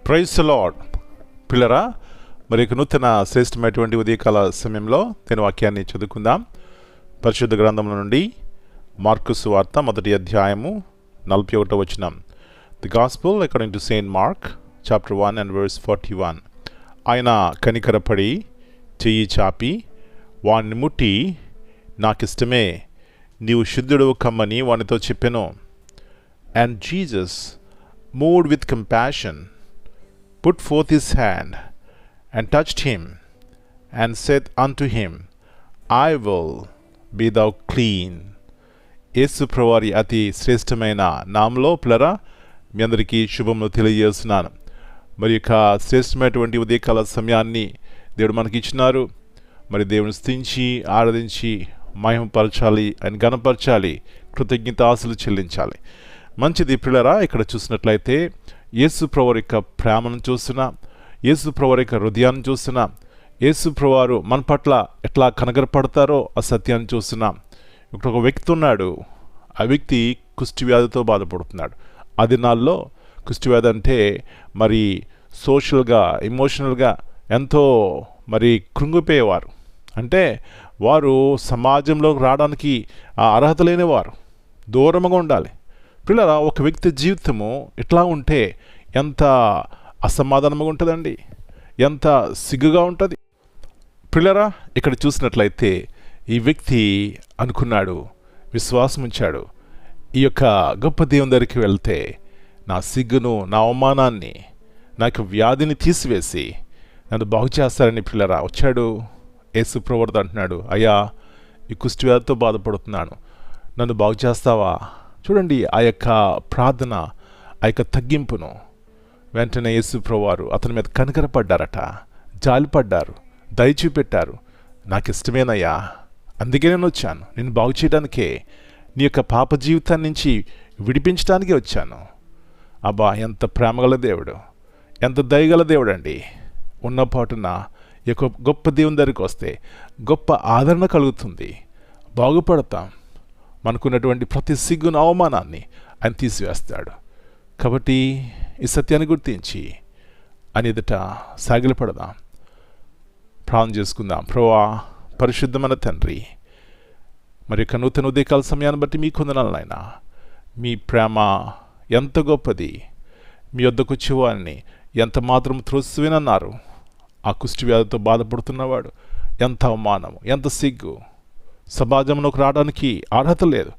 Praise the lord పిల్లరా, మరి నూతన శ్రేష్టమైనటువంటి ఉదయకాల సమయంలో నేను వాక్యాన్ని చదువుకుందాం. పరిశుద్ధ గ్రంథంలో నుండి మార్కు సువార్త 1వ అధ్యాయము 41వ వచనం. The gospel according to Saint mark chapter 1 and verse 41. ఆయన కనికరపడి చెయ్యి చాపి వాణ్ణి ముట్టి, నాకిష్టమే, నీవు శుద్ధుడు కమ్మని వానితో చెప్పెను. And Jesus, moved with compassion, put forth his hand and touched him and said unto him, I will be thou clean. యేసు ప్రభువారి అతి శ్రేష్టమైన నామములో పిల్లరా మీ అందరికీ శుభములు తెలియజేస్తున్నాను. మరి యొక్క శ్రేష్టమైనటువంటి ఉదయకాల సమయాన్ని దేవుడు మనకి ఇచ్చినారు. మరి దేవుని స్తుతించి ఆరాధించి మహిమపరచాలి, ఆయన ఘనపరచాలి, కృతజ్ఞతాస్తుతులు చెల్లించాలి. మంచిది పిల్లరా, ఇక్కడ చూసినట్లయితే యేసు ప్రభువారి యొక్క ప్రేమను చూస్తున్నా, యేసు ప్రభువారి యొక్క హృదయాన్ని చూస్తున్నా, యేసు ప్రభువారు మన పట్ల ఎట్లా కనగరపడతారో ఆ సత్యాన్ని చూస్తున్నాం. ఇక్కడ ఒక వ్యక్తి ఉన్నాడు. ఆ వ్యక్తి కుష్ఠవ్యాధితో బాధపడుతున్నాడు. ఆ దినాల్లో కుష్ఠవ్యాధి అంటే మరి సోషల్గా, ఎమోషనల్గా ఎంతో మరి కృంగిపోయేవారు. అంటే వారు సమాజంలోకి రావడానికి అర్హత లేనివారు, దూరంగా ఉండాలి. పిల్లరా, ఒక వ్యక్తి జీవితము ఇట్లా ఉంటే ఎంత అసమాధానంగా ఉంటుందండి, ఎంత సిగ్గుగా ఉంటుంది. పిల్లరా, ఇక్కడ చూసినట్లయితే ఈ వ్యక్తి అనుకున్నాడు, విశ్వాసం ఉంచాడు, ఈ యొక్క గొప్ప దేవుని దగ్గరికి వెళ్తే నా సిగ్గును, నా అవమానాన్ని, నాకు వ్యాధిని తీసివేసి నన్ను బాగు చేస్తారని పిల్లరా వచ్చాడు. యేసు ప్రభువు అంటున్నాడు, అయ్యా, ఈ కుష్ఠవ్యాధితో బాధపడుతున్నాను, నన్ను బాగు చేస్తావా? చూడండి ఆ యొక్క ప్రార్థన, ఆ యొక్క తగ్గింపును. వెంటనే యేసు ప్రభువారు అతని మీద కనికరపడ్డారట, జాలిపడ్డారు, దయ చూపెట్టారు. నాకు ఇష్టమేనయ్యా, అందుకే నేను వచ్చాను, నేను బాగు చేయడానికే, నీ యొక్క పాప జీవితాన్ని నుంచి విడిపించడానికే వచ్చాను. అబ్బా, ఎంత ప్రేమగల దేవుడు, ఎంత దయగల దేవుడు అండి. ఉన్నపాటున ఈ యొక్క గొప్ప దేవుని దగ్గరికి వస్తే గొప్ప ఆదరణ కలుగుతుంది, బాగుపడతాం. మనకున్నటువంటి ప్రతి సిగ్గును, అవమానాన్ని ఆయన తీసివేస్తాడు. కాబట్టి ఈ సత్యాన్ని గుర్తించి ఆయన ఎదుట సాగిలపడదాం, ప్రార్థన చేసుకుందాం. ప్రభువా, పరిశుద్ధమైన తండ్రి, మరి యొక్క నూతన ఉదయకాల సమయాన్ని బట్టి మీ కొందనాలు నాయనా. మీ ప్రేమ ఎంత గొప్పది. మీ వద్దకు వచ్చేవాడిని ఎంత మాత్రం త్రోసివేనన్నారు. ఆ కుష్ఠవ్యాధితో బాధపడుతున్నవాడు ఎంత అవమానము, ఎంత సిగ్గు, సమాజంలోకి రావడానికి అర్హత లేదు.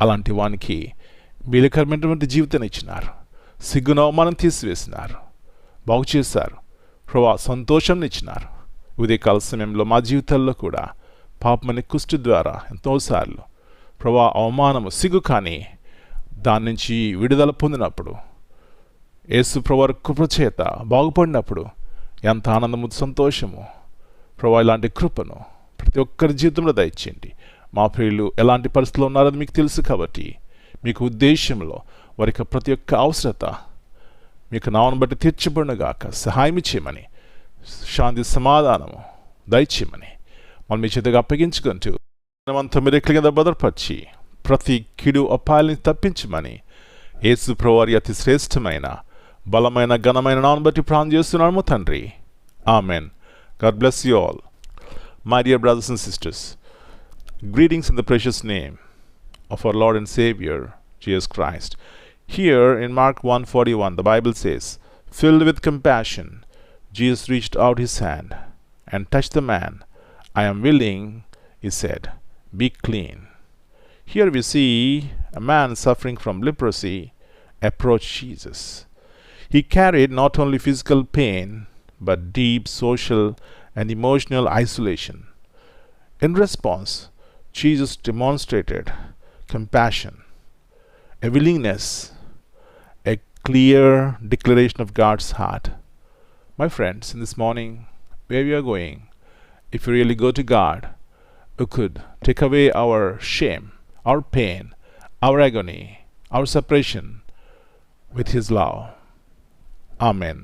అలాంటి వానికి మేలుకరమైనటువంటి జీవితాన్ని ఇచ్చినారు, సిగ్గును, అవమానం తీసివేసినారు, బాగు చేశారు. ప్రభువా, సంతోషాన్ని ఇచ్చినారు. ఉదయకాల సమయంలో మా జీవితాల్లో కూడా పాపమనే కుష్ఠు ద్వారా ఎంతోసార్లు ప్రభువా అవమానము, సిగ్గు కానీ దాని నుంచి విడుదల పొందినప్పుడు, యేసు ప్రభువారి కృప చేత బాగుపడినప్పుడు ఎంత ఆనందము, సంతోషము. ప్రభువా, ఇలాంటి కృపను ప్రతి ఒక్కరి జీవితంలో దయచేయండి. మా ప్రియులు ఎలాంటి పరిస్థితుల్లో ఉన్నారని మీకు తెలుసు కాబట్టి మీకు ఉద్దేశంలో వారికి ప్రతి ఒక్క అవసరత మీకు నామను బట్టి తీర్చబడినగాక సహాయం చేయమని, శాంతి సమాధానము దయచేయమని మనం మీ చేతిగా అప్పగించుకుంటూ మనమంతా మీరు ఎక్కడి కింద భద్రపరిచి ప్రతి కిడు అపాయాలని తప్పించమని యేసు ప్రభువారి అతి శ్రేష్టమైన బలమైన ఘనమైన నామను బట్టి ప్రార్థన చేస్తున్నాము తండ్రి. Amen. God bless you all. My dear brothers and sisters, greetings in the precious name of our Lord and Savior, Jesus Christ. Here in Mark 1:41, the Bible says, filled with compassion, Jesus reached out his hand and touched the man. I am willing, he said, be clean. Here we see a man suffering from leprosy approach Jesus. He carried not only physical pain, but deep social and emotional isolation. In response, Jesus demonstrated compassion, a willingness, a clear declaration of God's heart. My friends, in this morning, where we are going, if we really go to God, who could take away our shame, our pain, our agony, our separation with his love. Amen.